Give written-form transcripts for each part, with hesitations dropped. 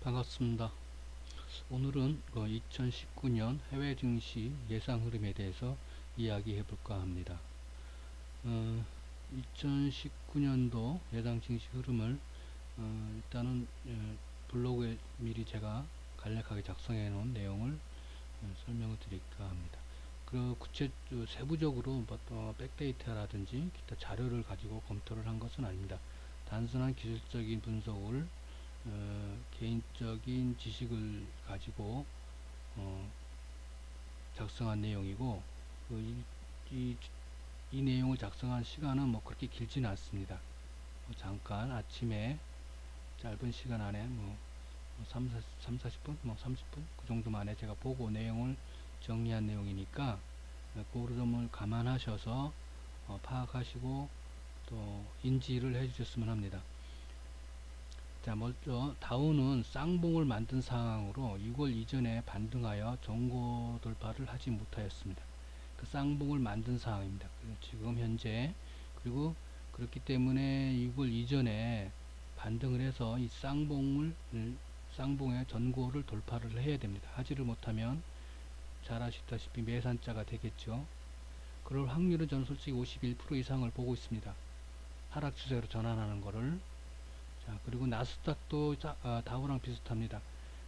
반갑습니다. 오늘은 2019년 해외 증시 예상 흐름에 대해서 이야기해 볼까 합니다. 2019년도 예상 증시 흐름을 일단은 블로그에 미리 제가 간략하게 작성해 놓은 내용을 설명을 드릴까 합니다. 그 세부적으로 백데이터라든지 기타 자료를 가지고 검토를 한 것은 아닙니다. 단순한 기술적인 분석을 개인적인 지식을 가지고 작성한 내용이고, 그 이 내용을 작성한 시간은 뭐 그렇게 길지는 않습니다. 잠깐 아침에 짧은 시간 안에 3, 40분, 30분 그 정도 만에 제가 보고 내용을 정리한 내용이니까 그 점을 감안하셔서 파악하시고 또 인지를 해주셨으면 합니다. 자, 먼저 다우는 쌍봉을 만든 상황으로 6월 이전에 반등하여 전고 돌파를 하지 못하였습니다. 그 쌍봉을 만든 상황입니다. 지금 현재. 그리고 그렇기 때문에 6월 이전에 반등을 해서 이 쌍봉의 전고를 돌파를 해야 됩니다. 하지를 못하면 잘 아시다시피 매산자가 되겠죠. 그럴 확률은 저는 솔직히 51% 이상을 보고 있습니다. 하락 추세로 전환하는 거를. 자, 그리고 나스닥도 다우랑 비슷합니다.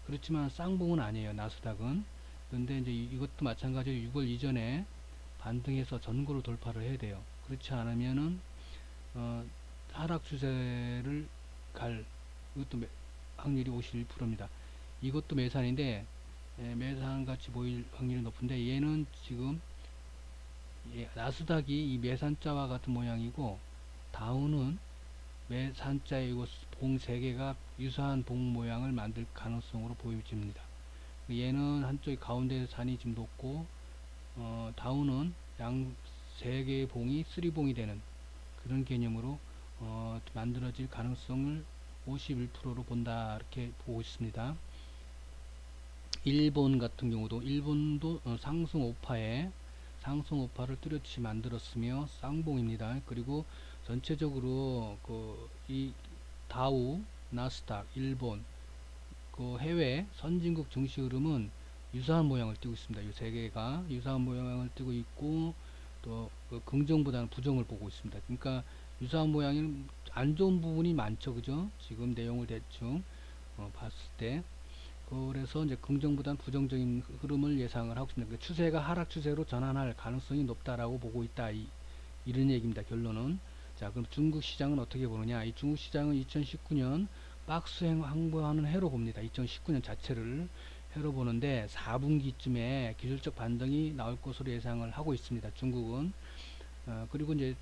그렇지만 쌍봉은 아니에요, 나스닥은. 그런데 이제 이것도 마찬가지로 6월 이전에 반등해서 전고를 돌파를 해야 돼요. 그렇지 않으면은 하락 추세를 갈, 이것도 확률이 51%입니다. 이것도 매산인데 매산 같이 보일 확률이 높은데, 얘는 지금 나스닥이 이 매산자와 같은 모양이고, 다우는 매산자의 봉 3개가 유사한 봉 모양을 만들 가능성으로 보여집니다. 얘는 한쪽이 가운데 산이 좀 높고, 다우는 양 3개의 봉이 3봉이 되는 그런 개념으로 만들어질 가능성을 51%로 본다, 이렇게 보고 있습니다. 일본 같은 경우도, 일본도 상승 오파를 뚜렷이 만들었으며 쌍봉입니다. 그리고 전체적으로 이 다우, 나스닥, 일본, 해외 선진국 증시 흐름은 유사한 모양을 띠고 있습니다. 이 세 개가 유사한 모양을 띠고 있고, 또 긍정보다는 부정을 보고 있습니다. 그러니까 유사한 모양이 안 좋은 부분이 많죠, 그죠? 지금 내용을 대충 봤을 때. 그래서 이제 긍정보다는 부정적인 흐름을 예상을 하고 있습니다. 그 추세가 하락 추세로 전환할 가능성이 높다라고 보고 있다, 이런 얘기입니다. 결론은. 자, 그럼 중국 시장은 어떻게 보느냐? 이 중국 시장은 2019년 박스 항보하는 해로 봅니다. 2019년 자체를 해로 보는데 4분기쯤에 기술적 반등이 나올 것으로 예상을 하고 있습니다. 중국은. 그리고 이제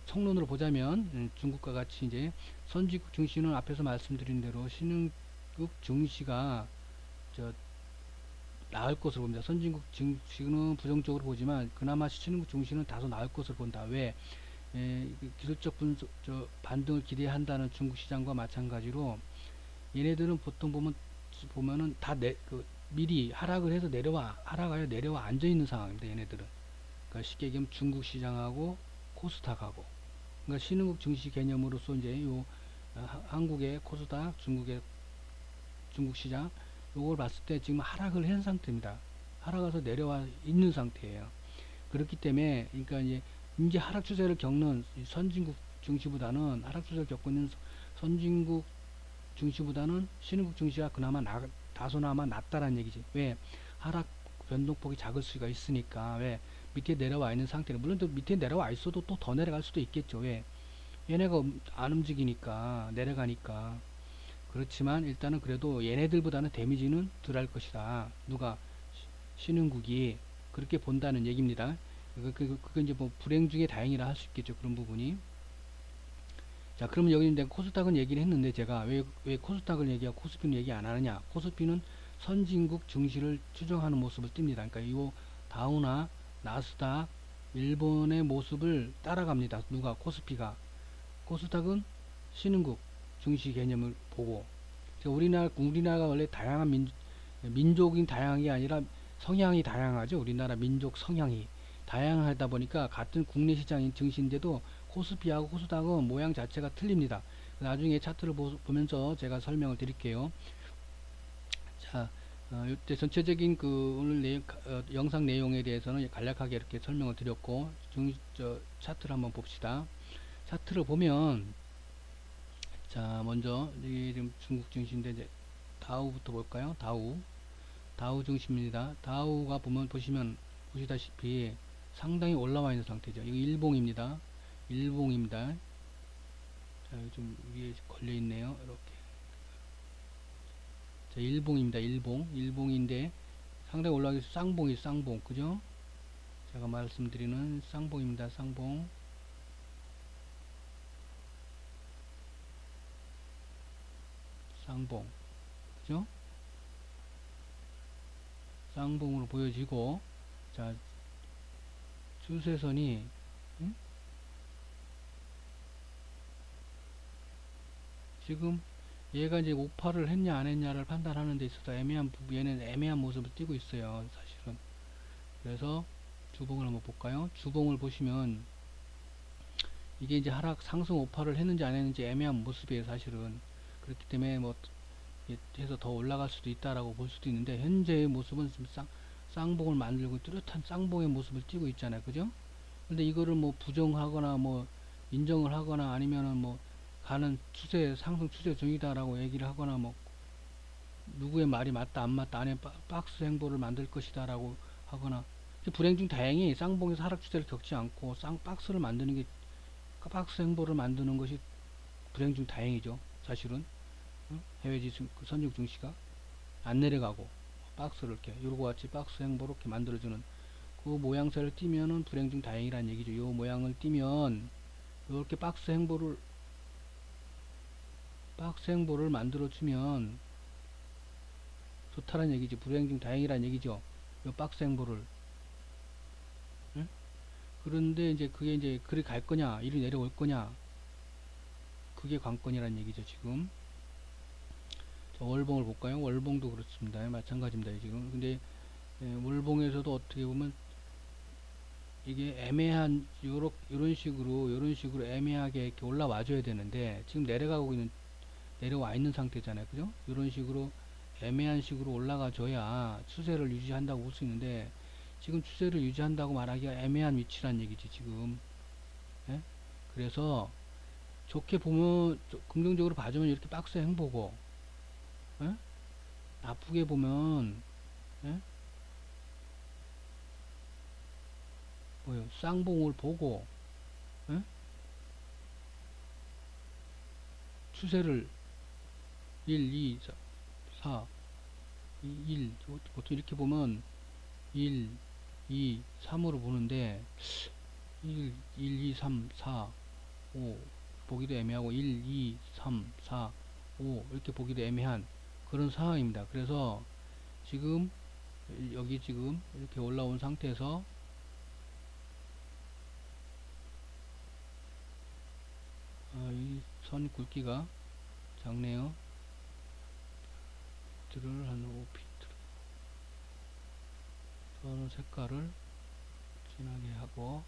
총론으로 보자면 중국과 같이 이제 선진국 증시는 앞에서 말씀드린 대로 신흥국 증시가 나을 것으로 봅니다. 선진국 증시는 부정적으로 보지만 그나마 신흥국 증시는 다소 나을 것으로 본다. 왜? 기술적 반등을 기대한다는 중국 시장과 마찬가지로 얘네들은 보통 보면은 다 미리 하락을 해서 하락하여 내려와 앉아 있는 상황입니다. 얘네들은. 그러니까 쉽게 얘기하면 중국 시장하고 코스닥하고. 그러니까 신흥국 증시 개념으로서 이제 한국의 코스닥, 중국 시장, 요걸 봤을 때 지금 하락을 한 상태입니다. 하락해서 내려와 있는 상태예요. 그렇기 때문에, 그러니까 이제 하락 추세를 겪는 선진국 증시보다는, 하락 추세를 겪고 있는 선진국 증시보다는 신흥국 증시가 그나마 다소나마 낫다라는 얘기지. 왜? 하락 변동폭이 작을 수가 있으니까. 왜? 밑에 내려와 있는 상태는, 물론 또 밑에 내려와 있어도 또 더 내려갈 수도 있겠죠. 왜? 얘네가 안 움직이니까, 내려가니까. 그렇지만 일단은 그래도 얘네들보다는 데미지는 덜 할 것이다. 누가? 신흥국이. 그렇게 본다는 얘기입니다. 그건 이제 뭐 불행 중에 다행이라 할 수 있겠죠. 그런 부분이. 자, 그러면 여기 내가 코스닥은 얘기를 했는데, 제가 왜 코스닥을 얘기하고 코스피는 얘기 안 하느냐? 코스피는 선진국 증시를 추정하는 모습을 띱니다. 그러니까 이 다우나 나스닥, 일본의 모습을 따라갑니다. 누가? 코스피가. 코스닥은 신흥국 증시 개념을 보고. 우리나라가 원래 다양한 민족인 다양한 게 아니라 성향이 다양하죠. 우리나라 민족 성향이 다양하다 보니까 같은 국내 시장인 증시인데도 코스피하고 코스닥은 모양 자체가 틀립니다. 나중에 차트를 보면서 제가 설명을 드릴게요. 자, 이때 전체적인 그 오늘 영상 내용에 대해서는 간략하게 이렇게 설명을 드렸고, 차트를 한번 봅시다. 차트를 보면, 자, 먼저, 이게 지금 중국 증시인데, 이제 다우부터 볼까요? 다우 증시입니다. 다우가 보시다시피 상당히 올라와 있는 상태죠. 이거 일봉입니다. 일봉입니다. 자, 좀 위에 걸려 있네요. 이렇게. 자, 일봉입니다. 일봉인데 상당히 올라가기 위해서 쌍봉. 그죠? 제가 말씀드리는 쌍봉입니다. 쌍봉. 그죠? 쌍봉으로 보여지고, 자, 추세선이, 응? 지금 얘가 이제 오파를 했냐 안 했냐를 판단하는 데 있어서 얘는 애매한 모습을 띄고 있어요. 사실은. 그래서 주봉을 한번 볼까요? 주봉을 보시면 이게 이제 상승 오파를 했는지 안 했는지 애매한 모습이에요. 사실은. 그렇기 때문에 뭐 해서 더 올라갈 수도 있다라고 볼 수도 있는데, 현재의 모습은 지금 쌍봉을 만들고 뚜렷한 쌍봉의 모습을 띄고 있잖아요. 그죠? 근데 이거를 뭐 부정하거나 뭐 인정을 하거나 아니면은 뭐 가는 상승 추세 중이다라고 얘기를 하거나 뭐 누구의 말이 맞다 안 맞다 안에 박스 행보를 만들 것이다라고 하거나, 불행 중 다행히 쌍봉에서 하락 추세를 겪지 않고 박스 행보를 만드는 것이 불행 중 다행이죠. 사실은. 해외 지수 선진 증시가 안 내려가고 박스를 이렇게 요거 같이 박스 행보로 이렇게 만들어주는 그 모양새를 띄면은 불행 중 다행이라는 얘기죠. 요 모양을 띄면 이렇게 박스 행보를 만들어주면 좋다는 얘기죠. 불행 중 다행이라는 얘기죠. 요 박스 행보를. 응? 그런데 이제 그게 이제 그리 갈 거냐, 이리 내려올 거냐, 그게 관건이라는 얘기죠. 지금. 자, 월봉을 볼까요? 월봉도 그렇습니다. 마찬가지입니다. 지금. 근데 월봉에서도 어떻게 보면 이게 애매한 요런 식으로 애매하게 이렇게 올라와 줘야 되는데, 지금 내려와 있는 상태잖아요. 그죠? 요런 식으로 애매한 식으로 올라가 줘야 추세를 유지한다고 볼 수 있는데, 지금 추세를 유지한다고 말하기가 애매한 위치란 얘기지 지금. 예? 그래서 좋게 보면 긍정적으로 봐주면 이렇게 박스 행보고, 예? 나쁘게 보면, 예? 뭐요? 쌍봉을 보고, 예? 추세를 1, 2, 4, 1, 보통 이렇게 보면 1, 2, 3으로 보는데 1, 2, 3, 4, 5 보기도 애매하고 1, 2, 3, 4, 5 이렇게 보기도 애매한 그런 상황입니다. 그래서 지금 여기 지금 이렇게 올라온 상태에서 이 선 굵기가 작네요. 비트를 한 5피트 선 색깔을 진하게 하고,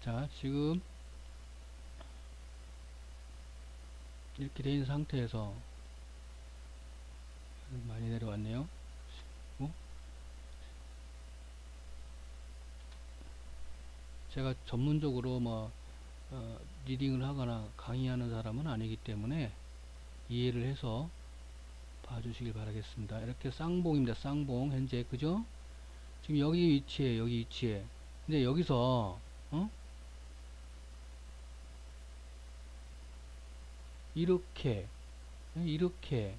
자 지금 이렇게 된 상태에서 많이 내려왔네요. 제가 전문적으로 뭐 리딩을 하거나 강의하는 사람은 아니기 때문에 이해를 해서 봐주시길 바라겠습니다. 이렇게 쌍봉입니다. 쌍봉 현재 그죠? 지금 여기 위치에. 근데 여기서 이렇게 이렇게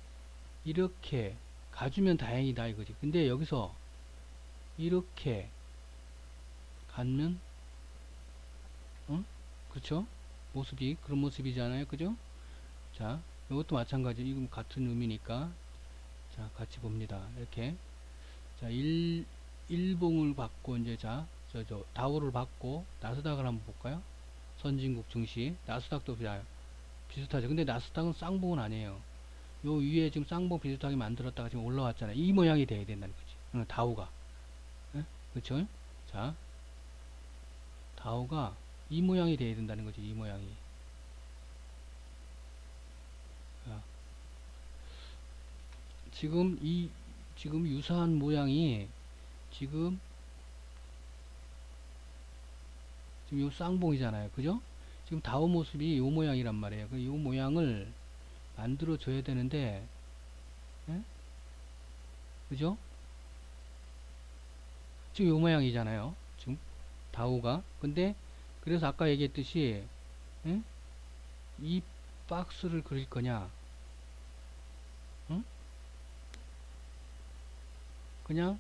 이렇게 가주면 다행이다 이거지. 근데 여기서 이렇게 가면 그렇죠? 모습이 그런 모습이잖아요. 그죠? 자, 이것도 마찬가지. 이건 같은 의미니까 자 같이 봅니다. 이렇게 자 일봉을 받고 이제 다우를 받고 나스닥을 한번 볼까요? 선진국 증시 나스닥도 비슷하죠. 근데 나스닥은 쌍봉은 아니에요. 요 위에 지금 쌍봉 비슷하게 만들었다가 지금 올라왔잖아요. 이 모양이 돼야 된다는 거지. 다우가. 예? 그쵸? 자, 다우가 이 모양이 돼야 된다는 거지. 이 모양이. 자, 지금 지금 유사한 모양이 지금 요 쌍봉이잖아요. 그죠? 지금 다우 모습이 요 모양이란 말이에요. 요 모양을 만들어 줘야 되는데, 예? 그죠? 지금 요 모양이잖아요. 지금 다우가. 근데 그래서 아까 얘기했듯이, 예? 이 박스를 그릴 거냐, 응? 그냥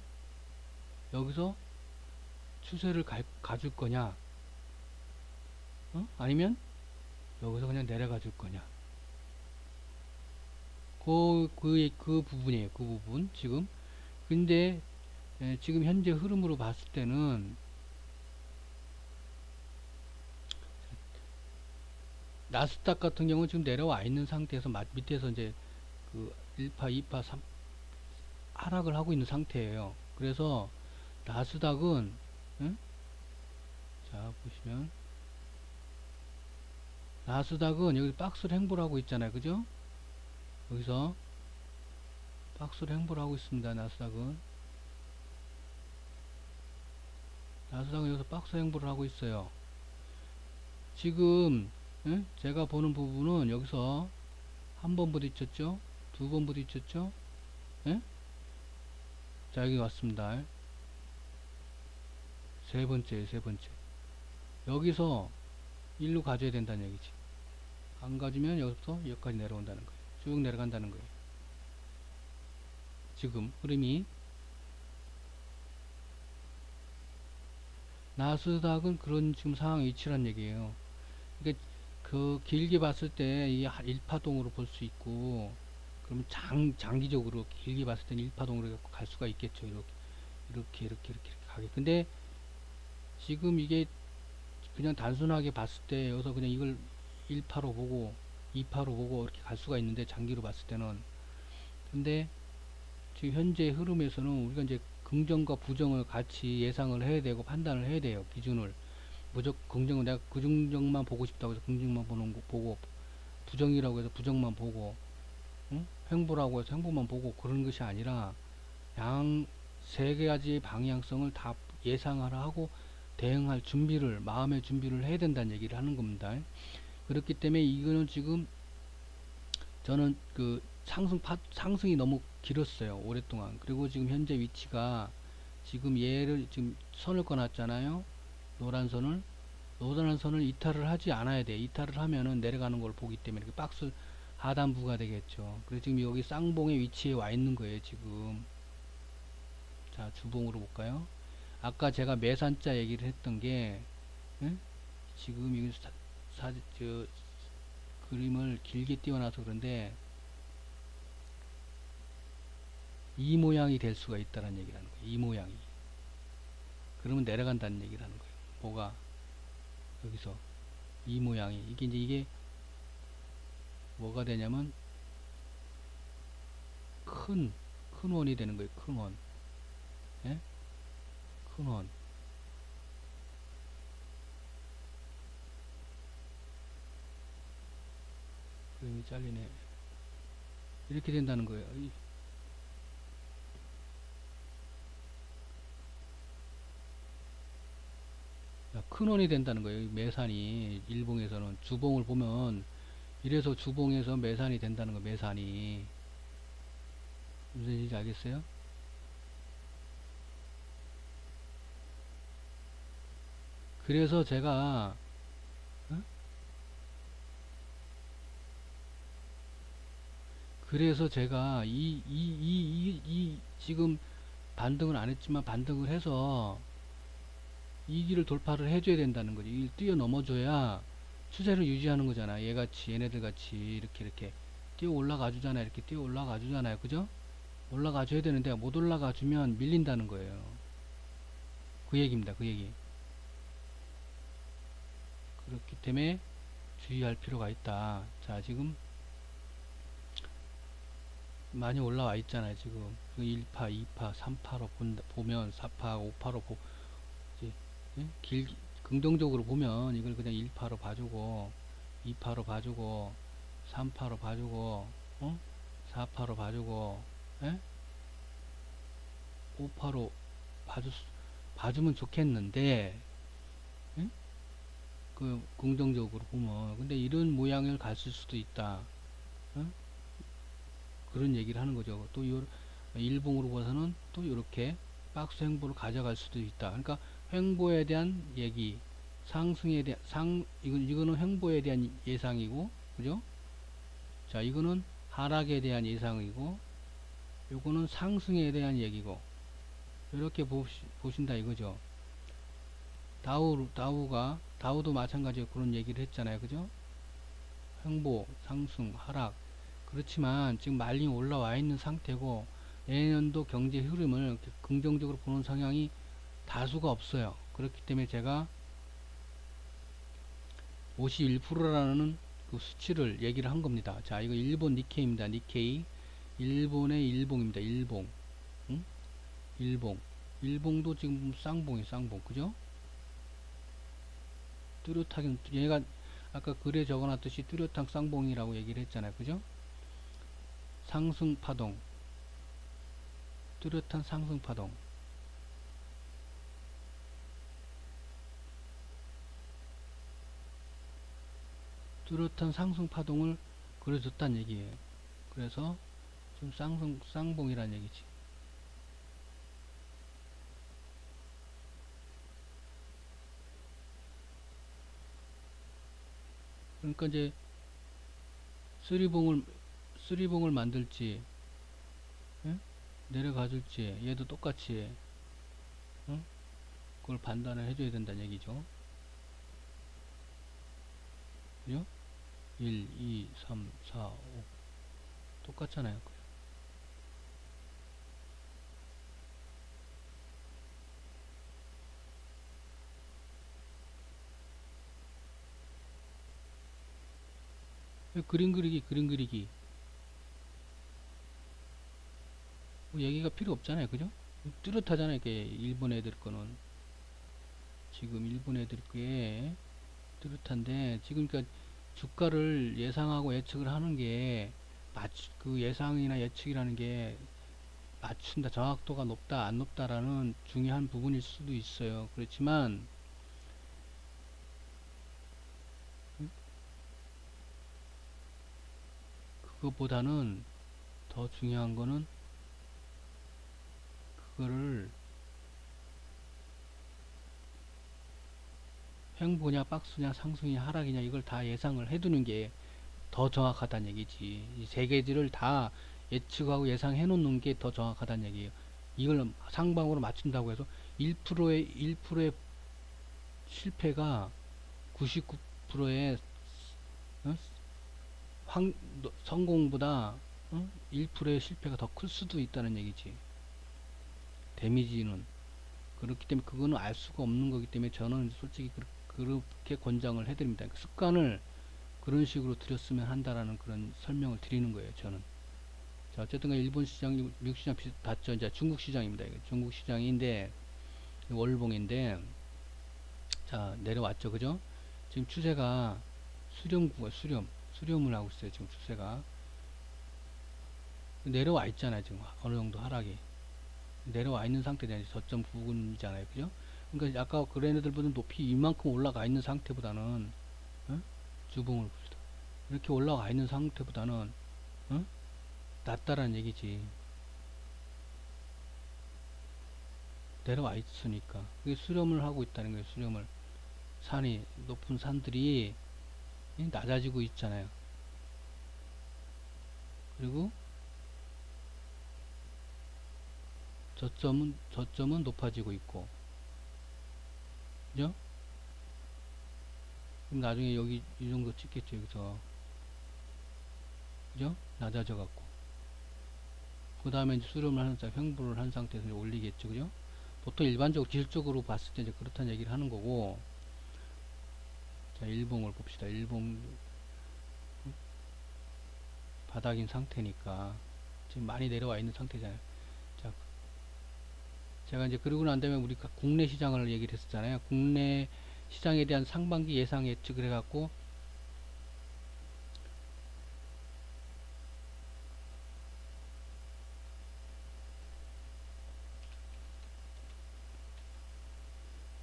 여기서 추세를 가줄 거냐, 아니면 여기서 그냥 내려가 줄 거냐. 그 부분이에요. 그 부분. 지금. 근데, 지금 현재 흐름으로 봤을 때는, 나스닥 같은 경우는 지금 내려와 있는 상태에서 밑에서 이제 그 1파, 2파, 3 하락을 하고 있는 상태예요. 그래서 나스닥은, 응? 자 보시면 나스닥은 여기 박스를 행보를 하고 있잖아요. 그죠? 여기서 박스를 행보를 하고 있습니다. 나스닥은 여기서 박스 행보를 하고 있어요. 지금, 응? 제가 보는 부분은 여기서 한 번 부딪혔죠? 두 번 부딪혔죠? 예? 자 여기 왔습니다. 세 번째. 여기서 일로 가져야 된다는 얘기지. 안 가주면 여기서 여기까지 내려온다는 거예요. 쭉 내려간다는 거예요. 지금 흐름이. 나스닥은 그런 지금 상황 위치란 얘기예요. 그러니까 그 길게 봤을 때 이 일파동으로 볼 수 있고, 그러면 장기적으로 길게 봤을 때는 일파동으로 갈 수가 있겠죠. 이렇게 가게. 근데 지금 이게 그냥 단순하게 봤을 때 여기서 그냥 이걸 1파로 보고 2파로 보고 이렇게 갈 수가 있는데, 장기로 봤을 때는. 근데 지금 현재 흐름에서는 우리가 이제 긍정과 부정을 같이 예상을 해야 되고 판단을 해야 돼요. 기준을. 무조건 긍정은 내가 긍정만 보고 싶다고 해서 긍정만 보는 거 보고, 부정이라고 해서 부정만 보고, 응? 행보라고 해서 행보만 보고 그런 것이 아니라 양 세 가지의 방향성을 다 예상을 하고 대응할 준비를, 마음의 준비를 해야 된다는 얘기를 하는 겁니다. 그렇기 때문에 이거는 지금 저는 그 상승이 너무 길었어요. 오랫동안. 그리고 지금 현재 위치가 지금 얘를 지금 선을 꺼놨잖아요. 노란 선을. 노란 선을 이탈을 하지 않아야 돼. 이탈을 하면은 내려가는 걸 보기 때문에 이렇게 박스 하단부가 되겠죠. 그래서 지금 여기 쌍봉의 위치에 와 있는 거예요. 지금. 자, 주봉으로 볼까요? 아까 제가 매산자 얘기를 했던 게, 응? 지금 여기 저 그림을 길게 띄워놔서 그런데 이 모양이 될 수가 있다는 얘기라는 거예요. 이 모양이. 그러면 내려간다는 얘기를 하는 거예요. 뭐가 여기서 이 모양이 이게 뭐가 되냐면 큰 원이 되는 거예요. 큰 원. 예? 큰 원. 그림이 잘리네. 이렇게 된다는 거예요. 큰 원이 된다는 거예요. 매산이 일봉에서는 주봉을 보면 이래서 주봉에서 매산이 된다는 거예요. 매산이 무슨 얘기인지 알겠어요? 그래서 제가, 어? 그래서 제가 지금 반등을 안 했지만 반등을 해서 이 길을 돌파를 해줘야 된다는 거지. 이길 뛰어넘어줘야 추세를 유지하는 거잖아. 얘같이, 얘네들 같이 이렇게 뛰어 올라가 주잖아. 이렇게 뛰어 올라가 주잖아요. 그죠? 올라가 줘야 되는데 못 올라가 주면 밀린다는 거예요. 그 얘기입니다. 그 얘기. 그렇기 때문에 주의할 필요가 있다. 자, 지금 많이 올라와 있잖아요. 지금 1파, 2파, 3파로 보면 4파, 5파로 이제, 예? 긍정적으로 보면 이걸 그냥 1파로 봐주고 2파로 봐주고 3파로 봐주고 4파로 봐주고 예? 5파로 봐주면 좋겠는데 예? 그 긍정적으로 보면 근데 이런 모양을 갔을 수도 있다. 어? 그런 얘기를 하는 거죠. 또 일봉으로 봐서는 또 이렇게 박스 횡보를 가져갈 수도 있다. 그러니까 횡보에 대한 얘기, 상승에 대한 이거는 횡보에 대한 예상이고, 그죠? 자, 이거는 하락에 대한 예상이고, 요거는 상승에 대한 얘기고, 이렇게 보신다 이거죠. 다우도 마찬가지로 그런 얘기를 했잖아요. 그죠? 횡보, 상승, 하락. 그렇지만 지금 말리 올라와 있는 상태고 내년도 경제 흐름을 긍정적으로 보는 성향이 다수가 없어요. 그렇기 때문에 제가 51%라는 그 수치를 얘기를 한 겁니다. 자, 이거 일본 니케이입니다. 니케이. 일본의 일봉입니다. 일봉. 응? 일봉. 일봉도 지금 쌍봉이 쌍봉. 그죠? 뚜렷하긴 얘가 아까 글에 적어놨듯이 뚜렷한 쌍봉이라고 얘기를 했잖아요. 그죠? 상승 파동. 뚜렷한 상승 파동. 뚜렷한 상승 파동을 그려줬다는 얘기예요. 그래서 좀 쌍봉이라는 얘기지. 그러니까 이제 쓰리봉을 쓰리봉을 만들지, 예? 내려가 줄지, 얘도 똑같이, 응? 그걸 판단을 해줘야 된다는 얘기죠. 그죠? 1, 2, 3, 4, 5 똑같잖아요. 그림 그리기 뭐 얘기가 필요 없잖아요. 그죠? 뚜렷하잖아요. 이게 일본 애들 거는 지금 일본 애들 게 뚜렷한데 지금 그러니까 주가를 예상하고 예측을 하는 게 그 예상이나 예측이라는 게 맞춘다, 정확도가 높다, 안 높다라는 중요한 부분일 수도 있어요. 그렇지만 그것보다는 더 중요한 거는 그거를 횡보냐, 박스냐, 상승이냐, 하락이냐 이걸 다 예상을 해두는 게 더 정확하다는 얘기지. 이 세 개지를 다 예측하고 예상해 놓는 게 더 정확하다는 얘기예요. 이걸 상방으로 맞춘다고 해서 1%의 실패가 99%의 성공보다 1%의 실패가 더 클 수도 있다는 얘기지. 데미지는. 그렇기 때문에 그거는 알 수가 없는 거기 때문에 저는 솔직히 그렇게 권장을 해드립니다. 습관을 그런 식으로 들였으면 한다라는 그런 설명을 드리는 거예요. 저는. 자, 어쨌든 일본 시장, 미국 시장 봤죠. 이제 중국 시장입니다. 이거 중국 시장인데 월봉인데 자 내려왔죠. 그죠? 지금 추세가 수렴을 하고 있어요. 지금 추세가 내려와 있잖아요. 지금 어느 정도 하락이 내려와 있는 상태잖아요. 저점 부근이잖아요. 그죠? 그러니까 아까 그런 애들보다 높이 이만큼 올라가 있는 상태보다는 어? 주봉을 봅시다. 이렇게 올라가 있는 상태보다는 어? 낫다라는 얘기지. 내려와 있으니까 그게 수렴을 하고 있다는 거예요. 수렴을 산이 높은 산들이 낮아지고 있잖아요. 그리고 저점은 높아지고 있고, 그죠? 그럼 나중에 여기 이 정도 찍겠죠. 여기서 그죠? 낮아져 갖고 그 다음에 이제 수렴을 하는 횡보를 한 상태에서 올리겠죠. 그죠? 보통 일반적으로 기술적으로 봤을 때 이제 그렇다는 얘기를 하는 거고. 자, 일봉을 봅시다. 일봉 바닥인 상태니까 지금 많이 내려와 있는 상태잖아요. 자, 제가 이제 그러고 난 다음에 우리가 국내 시장을 얘기를 했었잖아요. 국내 시장에 대한 상반기 예상 예측을 해갖고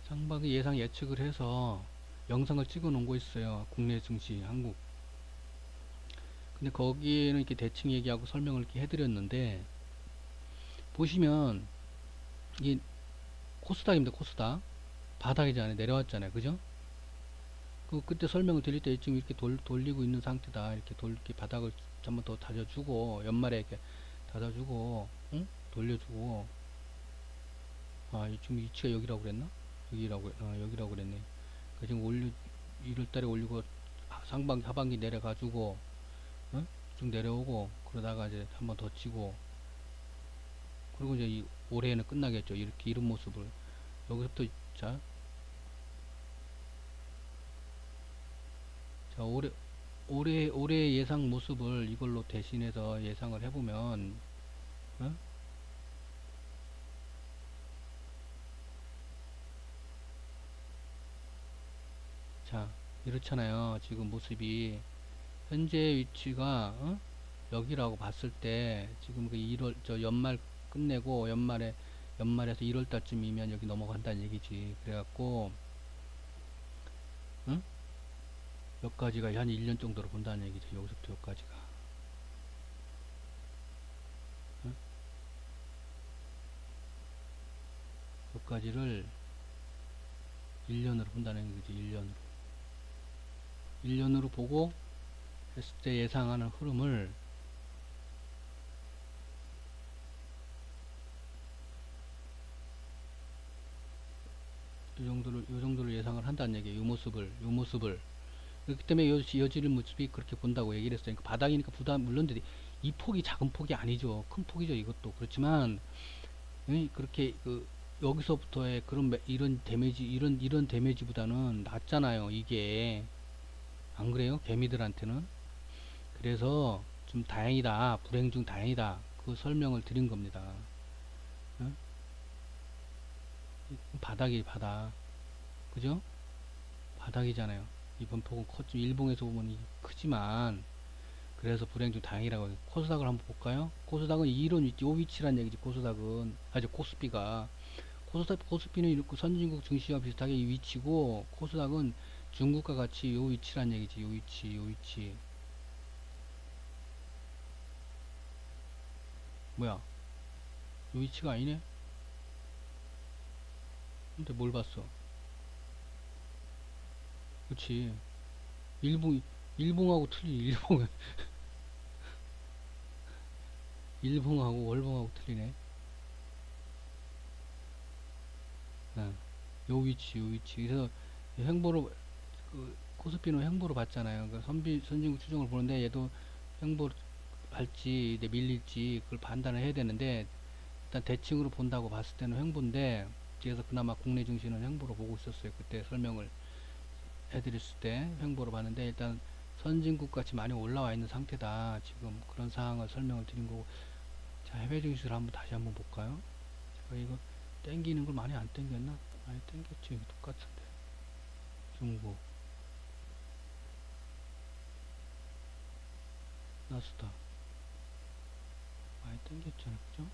상반기 예상 예측을 해서 영상을 찍어 놓은 거 있어요. 국내 증시 한국. 근데 거기에는 이렇게 대칭 얘기하고 설명을 이렇게 해드렸는데 보시면 이게 코스닥입니다. 코스닥 바닥이잖아요. 내려왔잖아요. 그죠? 그때 설명을 드릴 때 지금 이렇게 돌리고 있는 상태다. 이렇게 바닥을 한번 더 다져주고 연말에 이렇게 닫아주고 응? 돌려주고 지금 위치가 여기라고 그랬나? 여기라고 그랬네. 지금 1월달에 올리고 상반기 하반기 내려가지고 응? 쭉 내려오고 그러다가 이제 한번 더 치고 그리고 이제 올해는 끝나겠죠. 이렇게 이런 모습을 여기서부터 자, 자 올해 예상 모습을 이걸로 대신해서 예상을 해보면 어? 자 이렇잖아요. 지금 모습이 현재 위치가 여기라고 봤을 때 지금 그 1월 저 연말 끝내고 연말에서 1월 달쯤이면 여기 넘어간다는 얘기지. 그래갖고 응? 여기까지가 한 1년 정도로 본다는 얘기죠. 여기서부터 여기까지가 응? 여기까지를 1년으로 본다는 얘기지. 1년으로 보고 했을 때 예상하는 흐름을 요 정도로 예상을 한다는 얘기예요. 요 모습을 그렇기 때문에 여지를 모습이 그렇게 본다고 얘기를 했어요. 그러니까 바닥이니까 부담 물론 이 폭이 작은 폭이 아니죠. 큰 폭이죠. 이것도 그렇지만 그렇게 여기서부터의 이런 데미지보다는 낫잖아요. 이게 안 그래요? 개미들한테는. 그래서 좀 다행이다. 불행 중 다행이다. 그 설명을 드린 겁니다. 응? 바닥이 바닥. 그죠? 바닥이잖아요. 이번 폭은 컸지. 일봉에서 보면 크지만 그래서 불행 중 다행이라고 해요. 코스닥을 한번 볼까요? 코스닥은 이런 위치, 요 위치란 얘기지. 코스닥은 코스피가 코스피는 이렇게 선진국 증시와 비슷하게 이 위치고 코스닥은 중국과 같이 요 위치란 얘기지. 요 위치. 뭐야? 요 위치가 아니네? 근데 뭘 봤어? 그치. 일봉, 일봉하고 틀리, 일봉하고 월봉하고 틀리네. 어, 요 위치. 그래서 횡보로, 코스피는 횡보로 봤잖아요. 그러니까 선진국 추종을 보는데 얘도 횡보로 갈지, 밀릴지 그걸 판단을 해야 되는데 일단 대칭으로 본다고 봤을 때는 횡보인데 그래서 그나마 국내 증시는 횡보로 보고 있었어요. 그때 설명을 해드렸을 때 횡보로 봤는데 일단 선진국 같이 많이 올라와 있는 상태다. 지금 그런 상황을 설명을 드린 거고 자 해외 증시를 다시 한번 볼까요? 제가 이거 땡기는 걸 많이 안 땡겼나? 많이 땡겼지. 이거 똑같은데 중국 나스닥 많이 땡겼잖아. 그죠?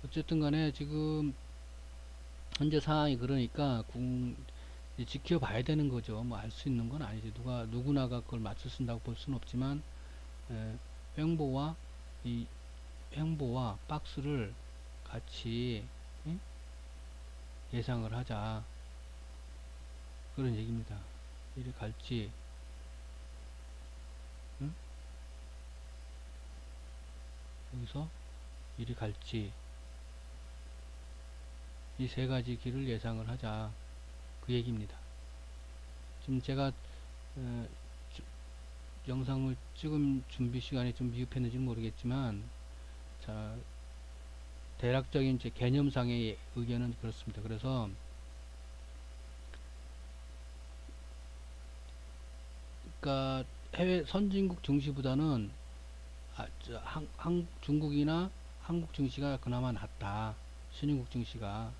어쨌든 간에 지금 현재 상황이 그러니까 이제 지켜봐야 되는 거죠. 뭐 알 수 있는 건 아니지. 누구나가 그걸 맞출 수 있다고 볼 수는 없지만 에, 횡보와 이 횡보와 박스를 같이 응? 예상을 하자 그런 얘기입니다. 이리 갈지 응? 여기서 이리 갈지 이 세 가지 길을 예상을 하자 그 얘기입니다. 지금 제가 어, 영상을 찍은 준비 시간이 좀 미흡했는지는 모르겠지만 자 대략적인 제 개념상의 의견은 그렇습니다. 그래서 그러니까 해외 선진국 증시보다는 중국이나 한국 증시가 그나마 낫다. 신흥국 증시가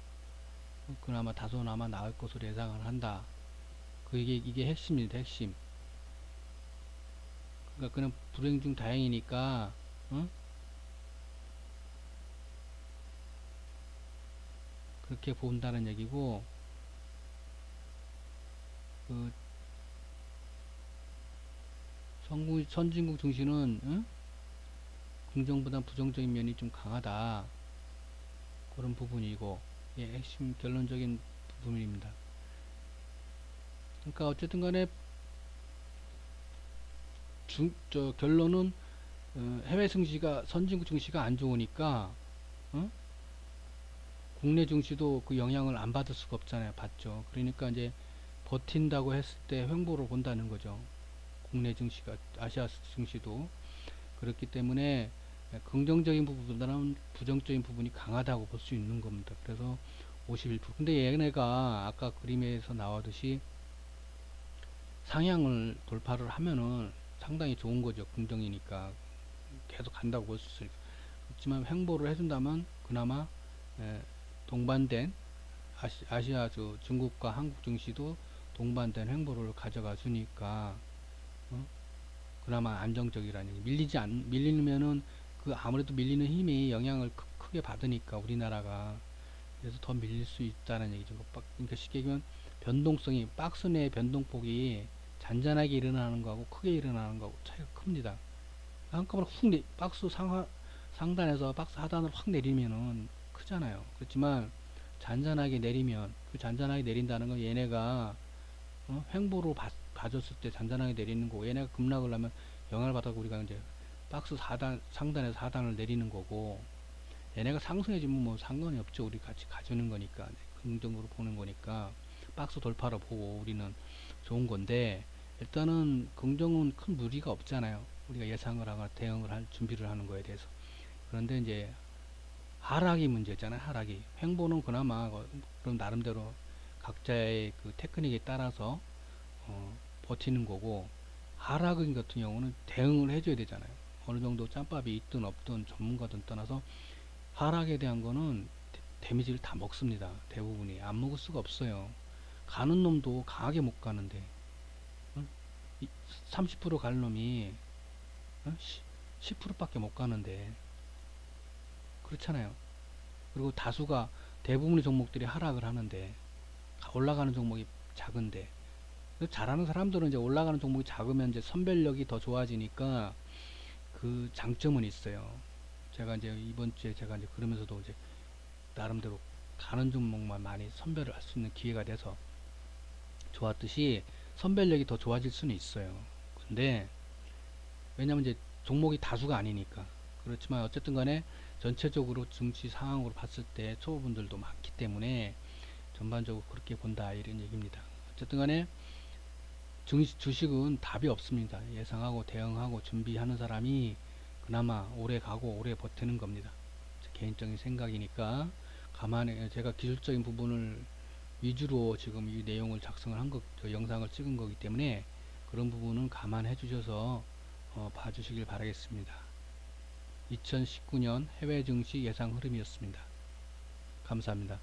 그나마 다소나마 나을 것으로 예상을 한다. 이게 핵심입니다. 핵심. 그러니까 그냥 불행 중 다행이니까 응? 그렇게 본다는 얘기고 그 선진국 증시는 응? 긍정보다 부정적인 면이 좀 강하다. 그런 부분이고 예, 핵심 결론적인 부분입니다. 그러니까 어쨌든 간에 결론은 해외 증시가 선진국 증시가 안 좋으니까 어? 국내 증시도 그 영향을 안 받을 수가 없잖아요. 받죠. 그러니까 이제 버틴다고 했을 때 횡보를 본다는 거죠. 국내 증시가 아시아 증시도 그렇기 때문에 긍정적인 부분보다는 부정적인 부분이 강하다고 볼 수 있는 겁니다. 그래서 51%. 근데 얘네가 아까 그림에서 나오듯이 상향을 돌파를 하면은 상당히 좋은 거죠. 긍정이니까 계속 간다고 볼 수 있으니까. 그렇지만 횡보를 해준다면 그나마 에, 동반된 아시아 중국과 한국 증시도 동반된 횡보를 가져가 주니까 어? 그나마 안정적이라는 얘기. 밀리면은 그 아무래도 밀리는 힘이 영향을 크게 받으니까 우리나라가 그래서 더 밀릴 수 있다는 얘기죠. 그러니까 쉽게 얘기하면 변동성이 박스 내 변동폭이 잔잔하게 일어나는 거하고 크게 일어나는 거하고 차이가 큽니다. 한꺼번에 박스 상단에서 박스 하단으로 확 내리면은 크잖아요. 그렇지만 잔잔하게 내리면 그 잔잔하게 내린다는 건 얘네가 횡보로 봐줬을 때 잔잔하게 내리는 거고 얘네가 급락을 하면 영향을 받아서 우리가 이제 박스 상단에서 하단을 내리는 거고 얘네가 상승해지면 뭐 상관이 없죠. 우리 같이 가주는 거니까 네, 긍정으로 보는 거니까 박스 돌파로 보고 우리는 좋은 건데 일단은 긍정은 큰 무리가 없잖아요. 우리가 예상을 하거나 대응을 할 준비를 하는 거에 대해서. 그런데 이제 하락이 문제잖아요. 하락이 횡보는 그나마 그럼 나름대로 각자의 그 테크닉에 따라서 버티는 거고 하락인 같은 경우는 대응을 해줘야 되잖아요. 어느 정도 짬밥이 있든 없든 전문가든 떠나서 하락에 대한 거는 데미지를 다 먹습니다. 대부분이 안 먹을 수가 없어요. 가는 놈도 강하게 못 가는데 30% 가는 놈이 10%밖에 못 가는데 그렇잖아요. 그리고 대부분의 종목들이 하락을 하는데 올라가는 종목이 작은데 잘하는 사람들은 이제 올라가는 종목이 작으면 이제 선별력이 더 좋아지니까 그 장점은 있어요. 제가 이제 이번 주에 제가 이제 그러면서도 이제 나름대로 가는 종목만 많이 선별을 할 수 있는 기회가 돼서 좋았듯이 선별력이 더 좋아질 수는 있어요. 근데 왜냐면 이제 종목이 다수가 아니니까. 그렇지만 어쨌든 간에 전체적으로 증시 상황으로 봤을 때 초보분들도 많기 때문에 전반적으로 그렇게 본다 이런 얘기입니다. 어쨌든 간에 주식은 답이 없습니다. 예상하고 대응하고 준비하는 사람이 그나마 오래 가고 오래 버티는 겁니다. 개인적인 생각이니까 가만히 제가 기술적인 부분을 위주로 지금 이 내용을 작성을 영상을 찍은 거기 때문에 그런 부분은 감안해 주셔서 봐주시길 바라겠습니다. 2019년 해외 증시 예상 흐름이었습니다. 감사합니다.